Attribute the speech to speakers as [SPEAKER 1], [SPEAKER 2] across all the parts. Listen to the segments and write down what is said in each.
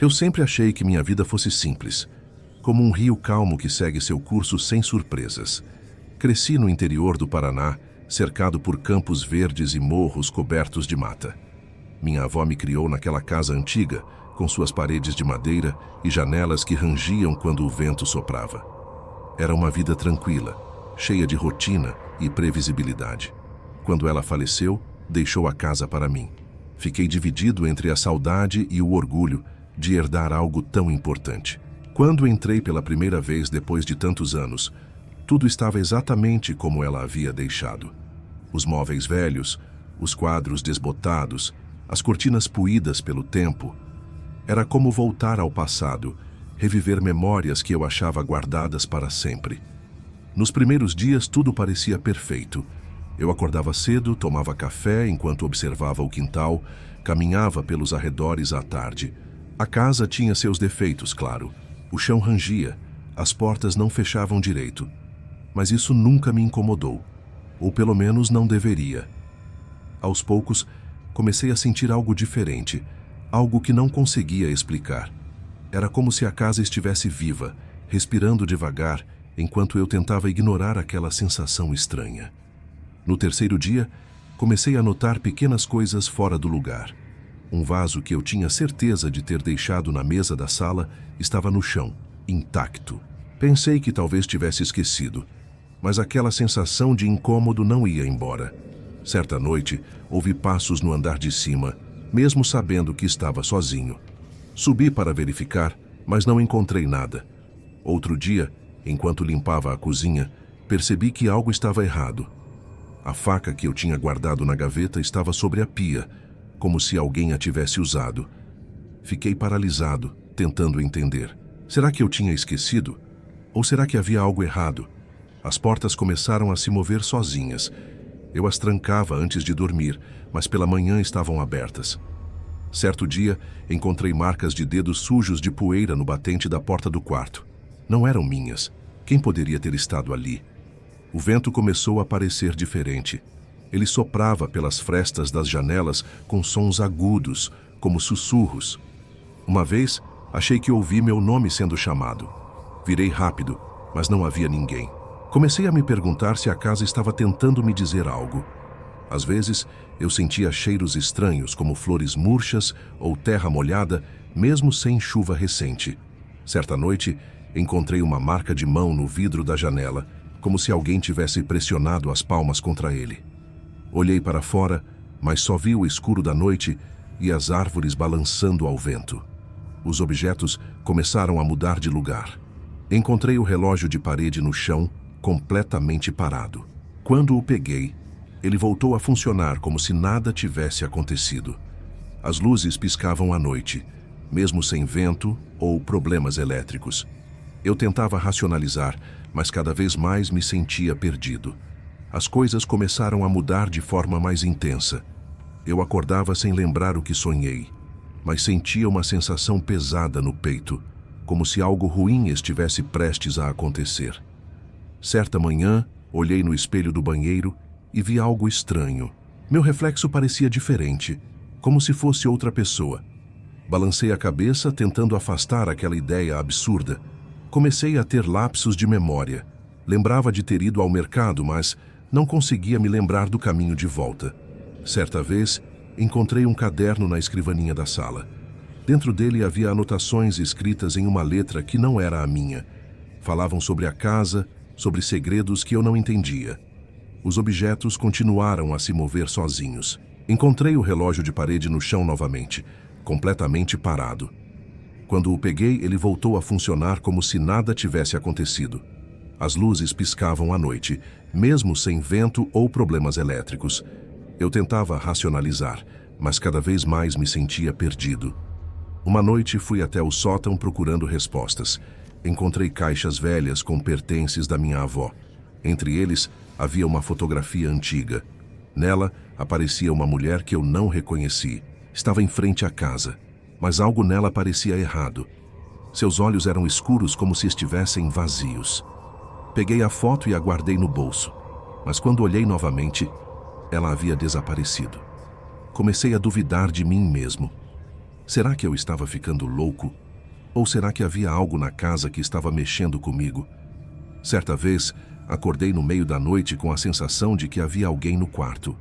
[SPEAKER 1] Eu sempre achei que minha vida fosse simples, como um rio calmo que segue seu curso sem surpresas. Cresci no interior do Paraná, cercado por campos verdes e morros cobertos de mata. Minha avó me criou naquela casa antiga, com suas paredes de madeira e janelas que rangiam quando o vento soprava. Era uma vida tranquila, cheia de rotina e previsibilidade. Quando ela faleceu, deixou a casa para mim. Fiquei dividido entre a saudade e o orgulho de herdar algo tão importante. Quando entrei pela primeira vez depois de tantos anos, tudo estava exatamente como ela havia deixado. Os móveis velhos, os quadros desbotados, as cortinas puídas pelo tempo. Era como voltar ao passado, reviver memórias que eu achava guardadas para sempre. Nos primeiros dias tudo parecia perfeito. Eu acordava cedo, tomava café enquanto observava o quintal, caminhava pelos arredores à tarde. A casa tinha seus defeitos, claro. O chão rangia, as portas não fechavam direito. Mas isso nunca me incomodou, ou pelo menos não deveria. Aos poucos, comecei a sentir algo diferente, algo que não conseguia explicar. Era como se a casa estivesse viva, respirando devagar, enquanto eu tentava ignorar aquela sensação estranha. No terceiro dia, comecei a notar pequenas coisas fora do lugar. Um vaso que eu tinha certeza de ter deixado na mesa da sala estava no chão, intacto. Pensei que talvez tivesse esquecido, mas aquela sensação de incômodo não ia embora. Certa noite, ouvi passos no andar de cima, mesmo sabendo que estava sozinho. Subi para verificar, mas não encontrei nada. Outro dia, enquanto limpava a cozinha, percebi que algo estava errado. A faca que eu tinha guardado na gaveta estava sobre a pia, como se alguém a tivesse usado. Fiquei paralisado, tentando entender. Será que eu tinha esquecido? Ou será que havia algo errado? As portas começaram a se mover sozinhas. Eu as trancava antes de dormir, mas pela manhã estavam abertas. Certo dia, encontrei marcas de dedos sujos de poeira no batente da porta do quarto. Não eram minhas. Quem poderia ter estado ali? O vento começou a parecer diferente. Ele soprava pelas frestas das janelas com sons agudos, como sussurros. Uma vez, achei que ouvi meu nome sendo chamado. Virei rápido, mas não havia ninguém. Comecei a me perguntar se a casa estava tentando me dizer algo. Às vezes, eu sentia cheiros estranhos, como flores murchas ou terra molhada, mesmo sem chuva recente. Certa noite, encontrei uma marca de mão no vidro da janela, como se alguém tivesse pressionado as palmas contra ele. Olhei para fora, mas só vi o escuro da noite e as árvores balançando ao vento. Os objetos começaram a mudar de lugar. Encontrei o relógio de parede no chão, completamente parado. Quando o peguei, ele voltou a funcionar como se nada tivesse acontecido. As luzes piscavam à noite, mesmo sem vento ou problemas elétricos. Eu tentava racionalizar, mas cada vez mais me sentia perdido. As coisas começaram a mudar de forma mais intensa. Eu acordava sem lembrar o que sonhei, mas sentia uma sensação pesada no peito, como se algo ruim estivesse prestes a acontecer. Certa manhã, olhei no espelho do banheiro e vi algo estranho. Meu reflexo parecia diferente, como se fosse outra pessoa. Balancei a cabeça, tentando afastar aquela ideia absurda. Comecei a ter lapsos de memória. Lembrava de ter ido ao mercado, mas não conseguia me lembrar do caminho de volta. Certa vez, encontrei um caderno na escrivaninha da sala. Dentro dele havia anotações escritas em uma letra que não era a minha. Falavam sobre a casa, sobre segredos que eu não entendia. Os objetos continuaram a se mover sozinhos. Encontrei o relógio de parede no chão novamente, completamente parado. Quando o peguei, ele voltou a funcionar como se nada tivesse acontecido. As luzes piscavam à noite, mesmo sem vento ou problemas elétricos. Eu tentava racionalizar, mas cada vez mais me sentia perdido. Uma noite fui até o sótão procurando respostas. Encontrei caixas velhas com pertences da minha avó. Entre eles, havia uma fotografia antiga. Nela, aparecia uma mulher que eu não reconheci. Estava em frente à casa, mas algo nela parecia errado. Seus olhos eram escuros como se estivessem vazios. Peguei a foto e a guardei no bolso, mas quando olhei novamente, ela havia desaparecido. Comecei a duvidar de mim mesmo. Será que eu estava ficando louco? Ou será que havia algo na casa que estava mexendo comigo? Certa vez, acordei no meio da noite com a sensação de que havia alguém no quarto.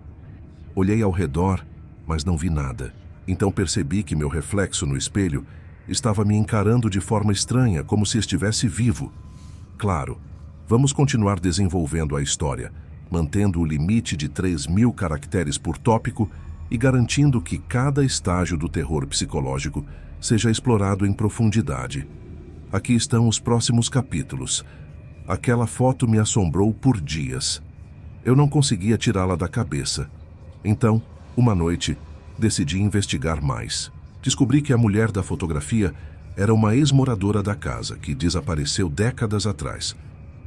[SPEAKER 1] Olhei ao redor, mas não vi nada. Então percebi que meu reflexo no espelho estava me encarando de forma estranha, como se estivesse vivo. Claro, vamos continuar desenvolvendo a história, mantendo o limite de 3.000 caracteres por tópico e garantindo que cada estágio do terror psicológico seja explorado em profundidade. Aqui estão os próximos capítulos. Aquela foto me assombrou por dias. Eu não conseguia tirá-la da cabeça. Então, uma noite, decidi investigar mais. Descobri que a mulher da fotografia era uma ex-moradora da casa que desapareceu décadas atrás.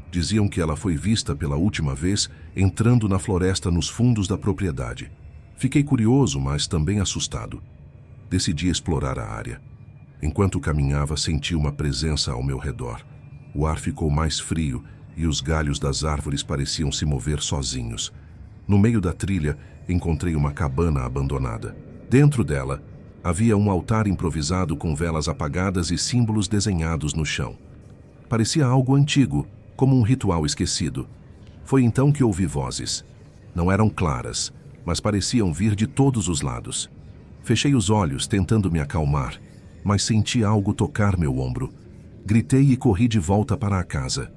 [SPEAKER 1] Diziam que ela foi vista pela última vez entrando na floresta nos fundos da propriedade. Fiquei curioso, mas também assustado. Decidi explorar a área. Enquanto caminhava, senti uma presença ao meu redor. O ar ficou mais frio e os galhos das árvores pareciam se mover sozinhos. No meio da trilha, encontrei uma cabana abandonada. Dentro dela, havia um altar improvisado com velas apagadas e símbolos desenhados no chão. Parecia algo antigo, como um ritual esquecido. Foi então que ouvi vozes. Não eram claras, mas pareciam vir de todos os lados. Fechei os olhos, tentando me acalmar, mas senti algo tocar meu ombro. Gritei e corri de volta para a casa.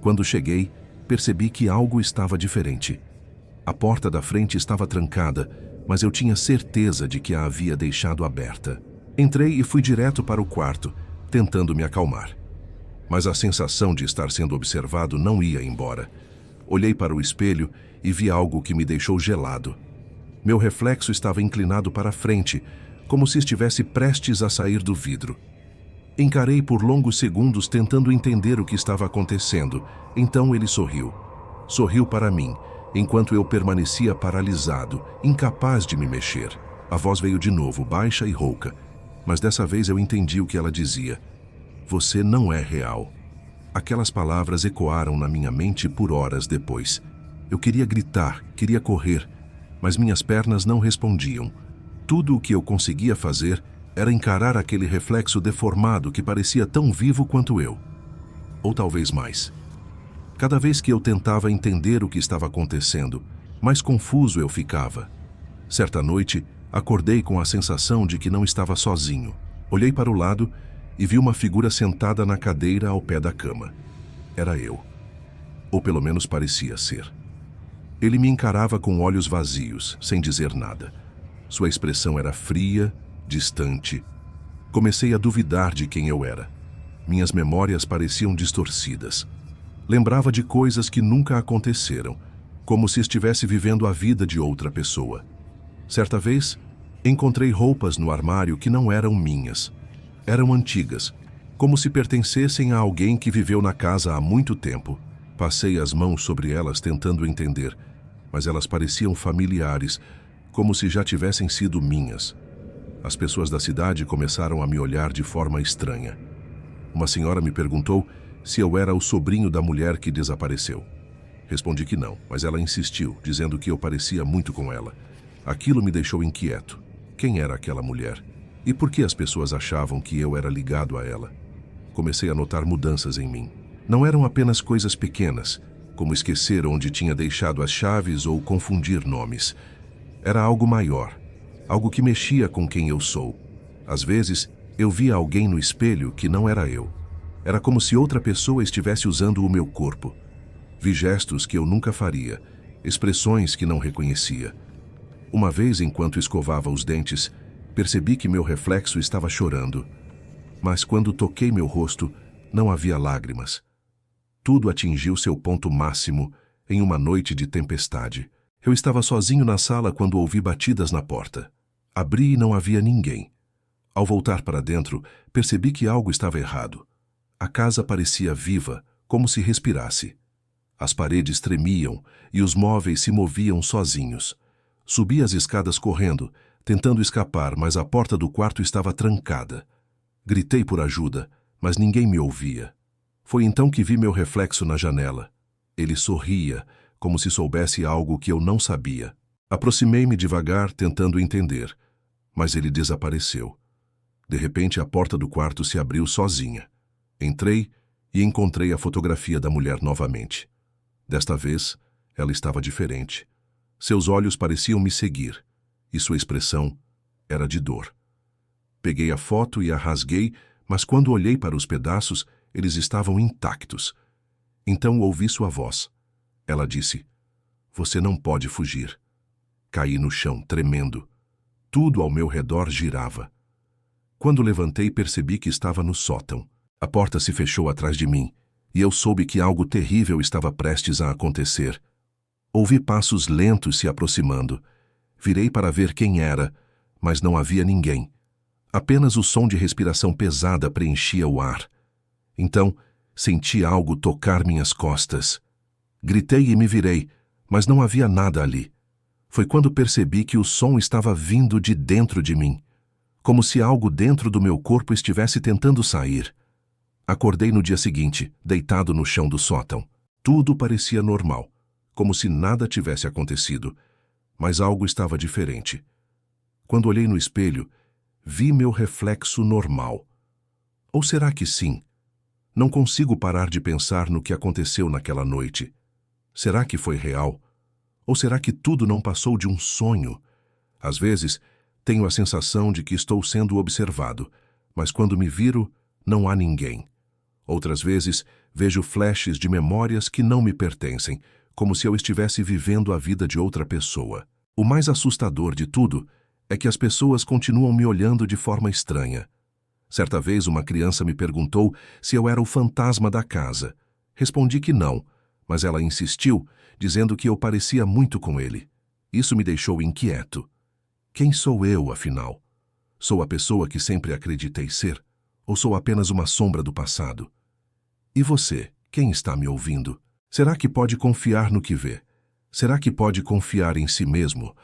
[SPEAKER 1] Quando cheguei, percebi que algo estava diferente. A porta da frente estava trancada, mas eu tinha certeza de que a havia deixado aberta. Entrei e fui direto para o quarto, tentando me acalmar. Mas a sensação de estar sendo observado não ia embora. Olhei para o espelho e vi algo que me deixou gelado. Meu reflexo estava inclinado para a frente, como se estivesse prestes a sair do vidro. Encarei por longos segundos tentando entender o que estava acontecendo. Então ele sorriu. Sorriu para mim, enquanto eu permanecia paralisado, incapaz de me mexer. A voz veio de novo, baixa e rouca, mas dessa vez eu entendi o que ela dizia. Você não é real. Aquelas palavras ecoaram na minha mente por horas depois. Eu queria gritar, queria correr, mas minhas pernas não respondiam. Tudo o que eu conseguia fazer era encarar aquele reflexo deformado que parecia tão vivo quanto eu. Ou talvez mais. Cada vez que eu tentava entender o que estava acontecendo, mais confuso eu ficava. Certa noite, acordei com a sensação de que não estava sozinho. Olhei para o lado e vi uma figura sentada na cadeira ao pé da cama. Era eu. Ou pelo menos parecia ser. Ele me encarava com olhos vazios, sem dizer nada. Sua expressão era fria, distante. Comecei a duvidar de quem eu era. Minhas memórias pareciam distorcidas. Lembrava de coisas que nunca aconteceram, como se estivesse vivendo a vida de outra pessoa. Certa vez, encontrei roupas no armário que não eram minhas. Eram antigas, como se pertencessem a alguém que viveu na casa há muito tempo. Passei as mãos sobre elas tentando entender, mas elas pareciam familiares, como se já tivessem sido minhas. As pessoas da cidade começaram a me olhar de forma estranha. Uma senhora me perguntou se eu era o sobrinho da mulher que desapareceu. Respondi que não, mas ela insistiu, dizendo que eu parecia muito com ela. Aquilo me deixou inquieto. Quem era aquela mulher? E por que as pessoas achavam que eu era ligado a ela? Comecei a notar mudanças em mim. Não eram apenas coisas pequenas, como esquecer onde tinha deixado as chaves ou confundir nomes. Era algo maior, algo que mexia com quem eu sou. Às vezes, eu via alguém no espelho que não era eu. Era como se outra pessoa estivesse usando o meu corpo. Vi gestos que eu nunca faria, expressões que não reconhecia. Uma vez, enquanto escovava os dentes, percebi que meu reflexo estava chorando. Mas quando toquei meu rosto, não havia lágrimas. Tudo atingiu seu ponto máximo em uma noite de tempestade. Eu estava sozinho na sala quando ouvi batidas na porta. Abri e não havia ninguém. Ao voltar para dentro, percebi que algo estava errado. A casa parecia viva, como se respirasse. As paredes tremiam e os móveis se moviam sozinhos. Subi as escadas correndo, tentando escapar, mas a porta do quarto estava trancada. Gritei por ajuda, mas ninguém me ouvia. Foi então que vi meu reflexo na janela. Ele sorria, como se soubesse algo que eu não sabia. Aproximei-me devagar, tentando entender, mas ele desapareceu. De repente, a porta do quarto se abriu sozinha. Entrei e encontrei a fotografia da mulher novamente. Desta vez, ela estava diferente. Seus olhos pareciam me seguir, e sua expressão era de dor. Peguei a foto e a rasguei, mas quando olhei para os pedaços, eles estavam intactos. Então ouvi sua voz. Ela disse: "Você não pode fugir." Caí no chão, tremendo. Tudo ao meu redor girava. Quando levantei, percebi que estava no sótão. A porta se fechou atrás de mim, e eu soube que algo terrível estava prestes a acontecer. Ouvi passos lentos se aproximando. Virei para ver quem era, mas não havia ninguém. Apenas o som de respiração pesada preenchia o ar. Então, senti algo tocar minhas costas. Gritei e me virei, mas não havia nada ali. Foi quando percebi que o som estava vindo de dentro de mim, como se algo dentro do meu corpo estivesse tentando sair. Acordei no dia seguinte, deitado no chão do sótão. Tudo parecia normal, como se nada tivesse acontecido, mas algo estava diferente. Quando olhei no espelho, vi meu reflexo normal. Ou será que sim? Não consigo parar de pensar no que aconteceu naquela noite. Será que foi real? Ou será que tudo não passou de um sonho? Às vezes, tenho a sensação de que estou sendo observado, mas quando me viro, não há ninguém. Outras vezes, vejo flashes de memórias que não me pertencem, como se eu estivesse vivendo a vida de outra pessoa. O mais assustador de tudo é que as pessoas continuam me olhando de forma estranha. Certa vez, uma criança me perguntou se eu era o fantasma da casa. Respondi que não, mas ela insistiu, dizendo que eu parecia muito com ele. Isso me deixou inquieto. Quem sou eu, afinal? Sou a pessoa que sempre acreditei ser? Ou sou apenas uma sombra do passado? E você, quem está me ouvindo? Será que pode confiar no que vê? Será que pode confiar em si mesmo?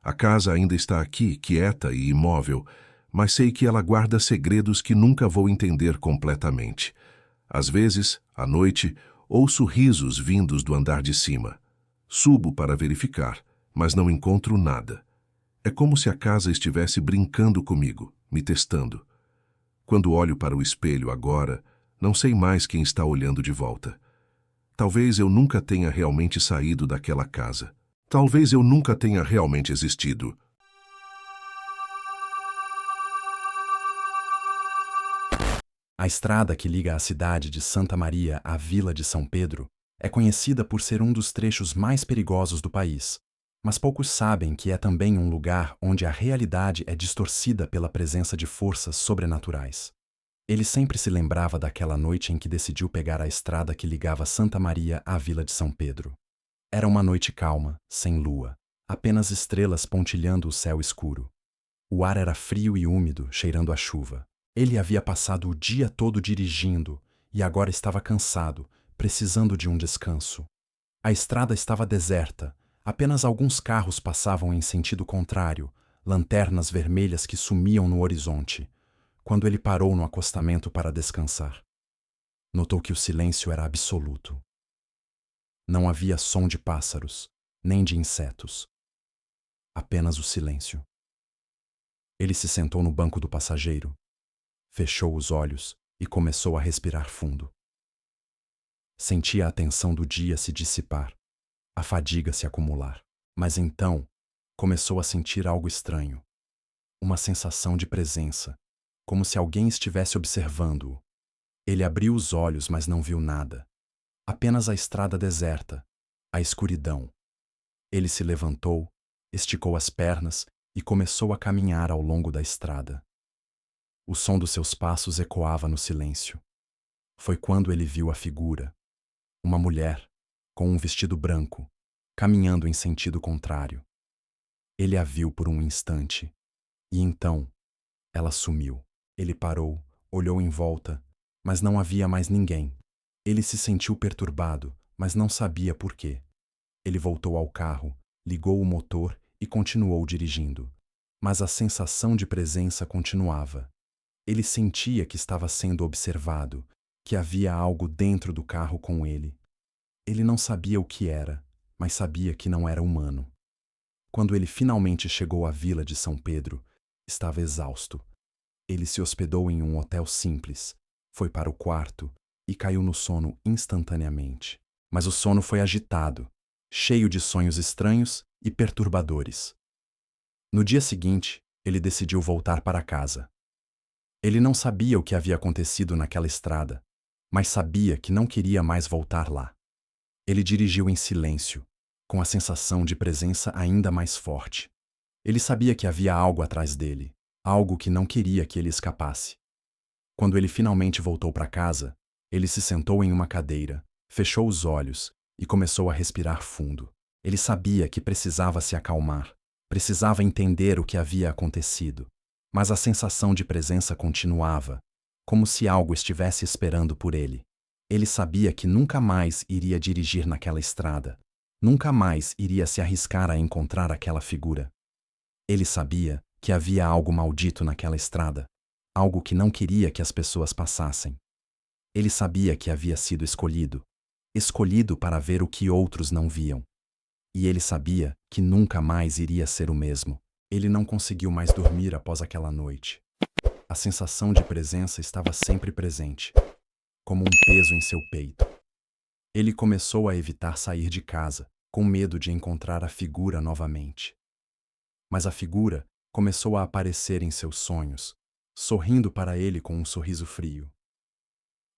[SPEAKER 1] A casa ainda está aqui, quieta e imóvel, mas sei que ela guarda segredos que nunca vou entender completamente. Às vezes, à noite, ouço risos vindos do andar de cima. Subo para verificar, mas não encontro nada. É como se a casa estivesse brincando comigo, me testando. Quando olho para o espelho agora, não sei mais quem está olhando de volta. Talvez eu nunca tenha realmente saído daquela casa. Talvez eu nunca tenha realmente existido.
[SPEAKER 2] A estrada que liga a cidade de Santa Maria à Vila de São Pedro é conhecida por ser um dos trechos mais perigosos do país, mas poucos sabem que é também um lugar onde a realidade é distorcida pela presença de forças sobrenaturais. Ele sempre se lembrava daquela noite em que decidiu pegar a estrada que ligava Santa Maria à Vila de São Pedro. Era uma noite calma, sem lua, apenas estrelas pontilhando o céu escuro. O ar era frio e úmido, cheirando a chuva. Ele havia passado o dia todo dirigindo e agora estava cansado, precisando de um descanso. A estrada estava deserta, apenas alguns carros passavam em sentido contrário, lanternas vermelhas que sumiam no horizonte, quando ele parou no acostamento para descansar. Notou que o silêncio era absoluto. Não havia som de pássaros, nem de insetos. Apenas o silêncio. Ele se sentou no banco do passageiro, fechou os olhos e começou a respirar fundo. Sentia a tensão do dia se dissipar, a fadiga se acumular. Mas então, começou a sentir algo estranho. Uma sensação de presença, como se alguém estivesse observando-o. Ele abriu os olhos, mas não viu nada. Apenas a estrada deserta, a escuridão. Ele se levantou, esticou as pernas e começou a caminhar ao longo da estrada. O som dos seus passos ecoava no silêncio. Foi quando ele viu a figura. Uma mulher, com um vestido branco, caminhando em sentido contrário. Ele a viu por um instante, e então ela sumiu. Ele parou, olhou em volta, mas não havia mais ninguém. Ele se sentiu perturbado, mas não sabia por quê. Ele voltou ao carro, ligou o motor e continuou dirigindo. Mas a sensação de presença continuava. Ele sentia que estava sendo observado, que havia algo dentro do carro com ele. Ele não sabia o que era, mas sabia que não era humano. Quando ele finalmente chegou à vila de São Pedro, estava exausto. Ele se hospedou em um hotel simples, foi para o quarto e caiu no sono instantaneamente. Mas o sono foi agitado, cheio de sonhos estranhos e perturbadores. No dia seguinte, ele decidiu voltar para casa. Ele não sabia o que havia acontecido naquela estrada, mas sabia que não queria mais voltar lá. Ele dirigiu em silêncio, com a sensação de presença ainda mais forte. Ele sabia que havia algo atrás dele, algo que não queria que ele escapasse. Quando ele finalmente voltou para casa, ele se sentou em uma cadeira, fechou os olhos e começou a respirar fundo. Ele sabia que precisava se acalmar, precisava entender o que havia acontecido, mas a sensação de presença continuava, como se algo estivesse esperando por ele. Ele sabia que nunca mais iria dirigir naquela estrada, nunca mais iria se arriscar a encontrar aquela figura. Ele sabia que havia algo maldito naquela estrada, algo que não queria que as pessoas passassem. Ele sabia que havia sido escolhido para ver o que outros não viam. E ele sabia que nunca mais iria ser o mesmo. Ele não conseguiu mais dormir após aquela noite. A sensação de presença estava sempre presente, como um peso em seu peito. Ele começou a evitar sair de casa, com medo de encontrar a figura novamente. Mas a figura começou a aparecer em seus sonhos, sorrindo para ele com um sorriso frio.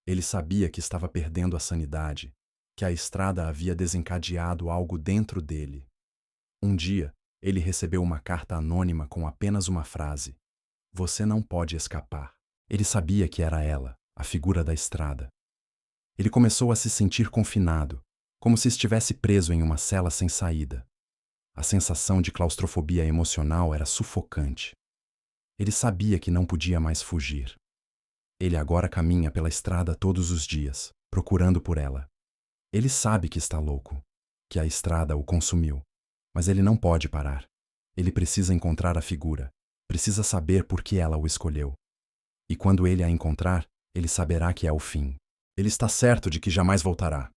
[SPEAKER 2] Ele sabia que estava perdendo a sanidade, que a estrada havia desencadeado algo dentro dele. Um dia, ele recebeu uma carta anônima com apenas uma frase: "Você não pode escapar." Ele sabia que era ela, a figura da estrada. Ele começou a se sentir confinado, como se estivesse preso em uma cela sem saída. A sensação de claustrofobia emocional era sufocante. Ele sabia que não podia mais fugir. Ele agora caminha pela estrada todos os dias, procurando por ela. Ele sabe que está louco, que a estrada o consumiu, mas ele não pode parar. Ele precisa encontrar a figura, precisa saber por que ela o escolheu. E quando ele a encontrar, ele saberá que é o fim. Ele está certo de que jamais voltará.